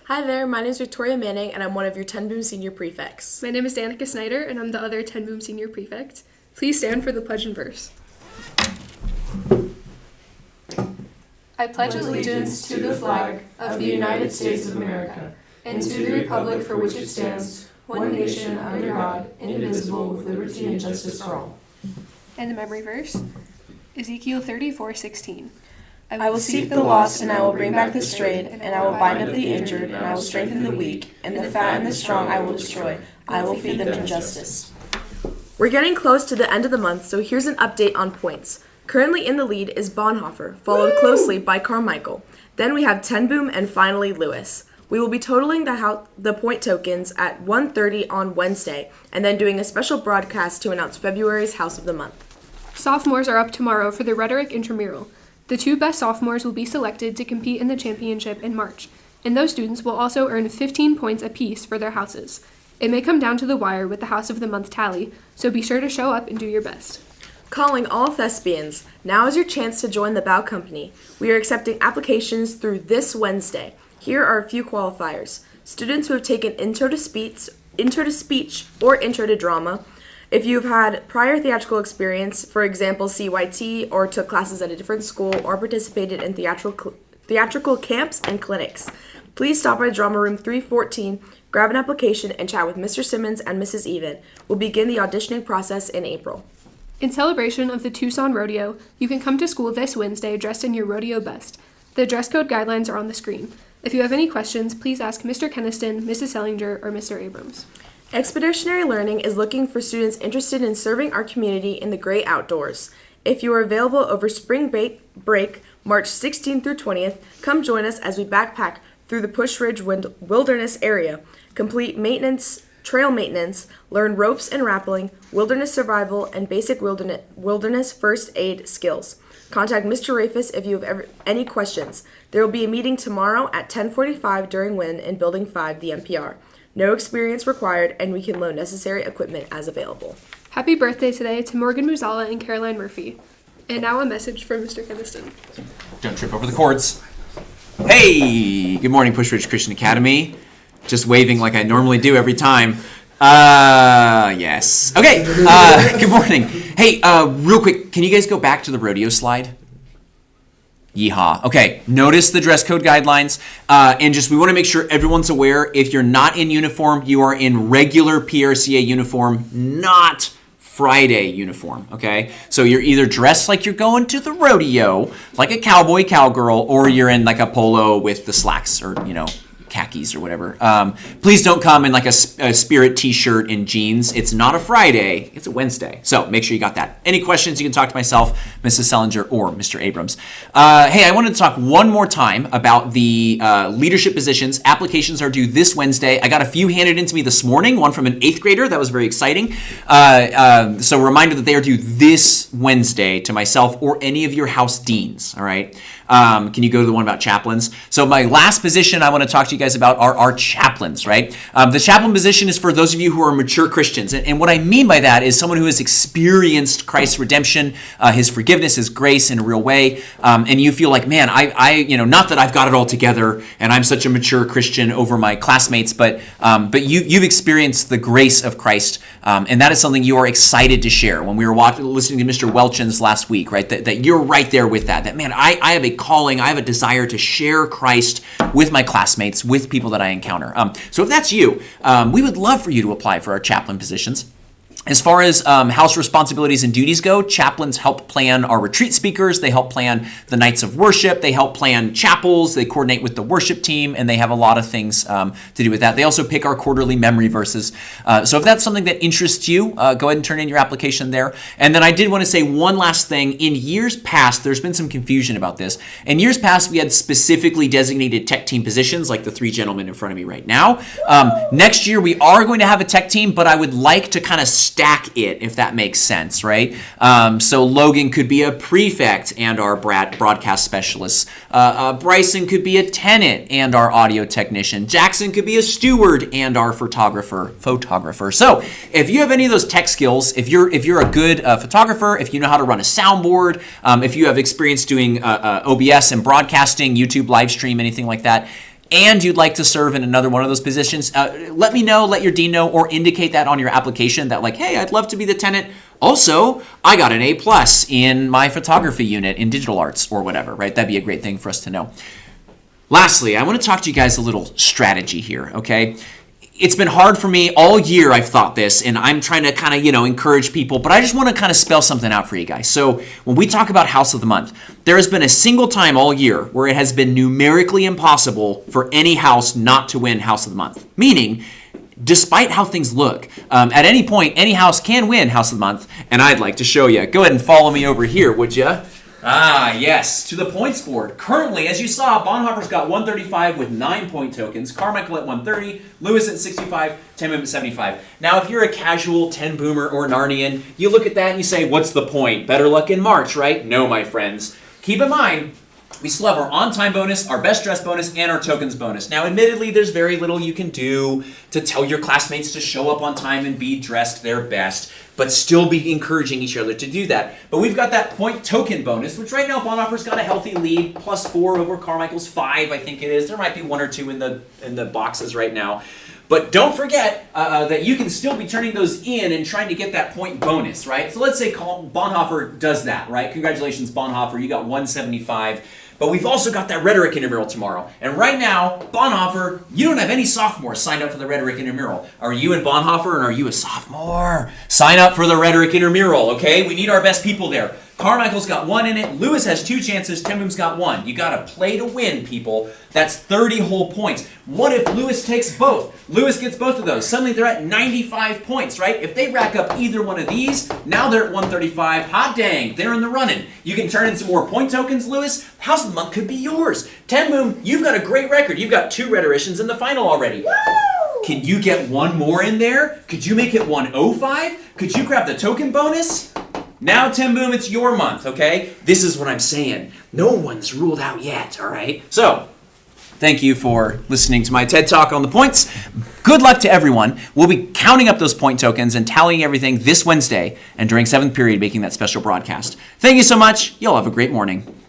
Hi there, my name is Victoria Manning, and I'm one of your 10 Boom Senior Prefects. My name is Danica Snyder, and I'm the other 10 Boom Senior Prefect. Please stand for the pledge and verse. I pledge allegiance to the flag of the United States of America, and to the republic for which it stands, one nation under God, indivisible, with liberty and justice for all. And the memory verse, Ezekiel 34:16. I will seek the lost, and I will bring back the strayed, and I will bind up the injured, and I will strengthen the weak, and the fat and the strong I will destroy. I will feed them in justice. We're getting close to the end of the month, so here's an update on points. Currently in the lead is Bonhoeffer, followed closely by Carmichael. Then we have 10 Boom and finally Lewis. We will be totaling the point tokens at 1:30 on Wednesday, and then doing a special broadcast to announce February's House of the Month. Sophomores are up tomorrow for the rhetoric intramural. The 2 best sophomores will be selected to compete in the championship in March, and those students will also earn 15 points apiece for their houses. It may come down to the wire with the House of the Month tally, so be sure to show up and do your best. Calling all thespians, now is your chance to join the Bow Company. We are accepting applications through this Wednesday. Here are a few qualifiers. Students who have taken Intro to Speech, or Intro to Drama. If you've had prior theatrical experience, for example, CYT, or took classes at a different school, or participated in theatrical camps and clinics, please stop by Drama Room 314, grab an application, and chat with Mr. Simmons and Mrs. Even. We'll begin the auditioning process in April. In celebration of the Tucson Rodeo, you can come to school this Wednesday dressed in your rodeo best. The dress code guidelines are on the screen. If you have any questions, please ask Mr. Keniston, Mrs. Sellinger, or Mr. Abrams. Expeditionary Learning is looking for students interested in serving our community in the great outdoors. If you are available over spring break, March 16th through 20th, come join us as we backpack through the Pusch Ridge Wilderness area, complete trail maintenance, learn ropes and rappelling, wilderness survival, and basic wilderness first aid skills. Contact Mr. Rafis if you have any questions. There will be a meeting tomorrow at 10:45 during WIN in Building 5, the NPR. No experience required, and we can loan necessary equipment as available. Happy birthday today to Morgan Muzala and Caroline Murphy. And now a message from Mr. Keniston. Don't trip over the cords. Hey, good morning, Pusch Ridge Christian Academy. Just waving like I normally do every time. Yes. Okay, good morning. Hey, real quick, can you guys go back to the rodeo slide? Yeehaw. Okay, notice the dress code guidelines, and we want to make sure everyone's aware, if you're not in uniform, you are in regular PRCA uniform, not Friday uniform, okay? So you're either dressed like you're going to the rodeo, like a cowboy, cowgirl, or you're in like a polo with the slacks or, khakis or whatever. Please don't come in like a Spirit t-shirt and jeans. It's not a Friday, it's a Wednesday. So make sure you got that. Any questions, you can talk to myself, Mrs. Sellinger, or Mr. Abrams. Hey, I wanted to talk one more time about the leadership positions. Applications are due this Wednesday. I got a few handed in to me this morning, one from an 8th grader. That was very exciting. So reminder that they are due this Wednesday to myself or any of your house deans, all right? Can you go to the one about chaplains? So my last position I want to talk to you guys about are our chaplains, right? The chaplain position is for those of you who are mature Christians. And what I mean by that is someone who has experienced Christ's redemption, his forgiveness, his grace in a real way. And you feel like, man, I not that I've got it all together and I'm such a mature Christian over my classmates, but you've experienced the grace of Christ. And that is something you are excited to share. When we were listening to Mr. Welchins last week, right? That you're right there with that man, I have a calling, I have a desire to share Christ with my classmates, with people that I encounter. So if that's you, we would love for you to apply for our chaplain positions. As far as house responsibilities and duties go, chaplains help plan our retreat speakers. They help plan the nights of worship. They help plan chapels. They coordinate with the worship team, and they have a lot of things to do with that. They also pick our quarterly memory verses. So if that's something that interests you, go ahead and turn in your application there. And then I did want to say one last thing. In years past, there's been some confusion about this. In years past, we had specifically designated tech team positions, like the 3 gentlemen in front of me right now. Next year, we are going to have a tech team, but I would like to kind of stack it, if that makes sense, right? So Logan could be a prefect and our broadcast specialist. Bryson could be a tenant and our audio technician. Jackson could be a steward and our photographer. So if you have any of those tech skills, if you're a good photographer, if you know how to run a soundboard, if you have experience doing OBS and broadcasting, YouTube live stream, anything like that, and you'd like to serve in another one of those positions, let me know, let your dean know, or indicate that on your application that like, hey, I'd love to be the tenant. Also, I got an A+ in my photography unit in digital arts or whatever, right? That'd be a great thing for us to know. Lastly, I want to talk to you guys a little strategy here, okay? It's been hard for me all year. I've thought this, and I'm trying to kind of, encourage people, but I just want to kind of spell something out for you guys. So when we talk about House of the Month, there has been a single time all year where it has been numerically impossible for any house not to win House of the Month. Meaning, despite how things look, at any point, any house can win House of the Month, and I'd like to show you. Go ahead and follow me over here, would you? Ah, yes, to the points board. Currently, as you saw, Bonhoeffer's got 135 with 9 point tokens, Carmichael at 130, Lewis at 65, Ten Boom at 75. Now, if you're a casual 10 Boomer or Narnian, you look at that and you say, what's the point? Better luck in March, right? No, my friends. Keep in mind, we still have our on-time bonus, our best dress bonus, and our tokens bonus. Now, admittedly, there's very little you can do to tell your classmates to show up on time and be dressed their best, but still be encouraging each other to do that. But we've got that point token bonus, which right now Bonhoeffer's got a healthy lead, +4 over Carmichael's 5, I think it is. There might be 1 or 2 in the boxes right now. But don't forget that you can still be turning those in and trying to get that point bonus, right? So let's say Bonhoeffer does that, right? Congratulations, Bonhoeffer, you got 175. But we've also got that rhetoric intramural tomorrow. And right now, Bonhoeffer, you don't have any sophomores signed up for the rhetoric intramural. Are you in Bonhoeffer and are you a sophomore? Sign up for the rhetoric intramural, okay? We need our best people there. Carmichael's got 1 in it. Lewis has 2 chances. Ten Boom's got 1. You got to play to win, people. That's 30 whole points. What if Lewis takes both? Lewis gets both of those. Suddenly they're at 95 points, right? If they rack up either one of these, now they're at 135. Hot dang, they're in the running. You can turn in some more point tokens, Lewis. House of the Month could be yours. Ten Boom, you've got a great record. You've got 2 rhetoricians in the final already. Woo! Can you get 1 more in there? Could you make it 105? Could you grab the token bonus? Now, Ten Boom, it's your month, okay? This is what I'm saying. No one's ruled out yet, all right? So, thank you for listening to my TED Talk on the points. Good luck to everyone. We'll be counting up those point tokens and tallying everything this Wednesday and during 7th period making that special broadcast. Thank you so much. Y'all have a great morning.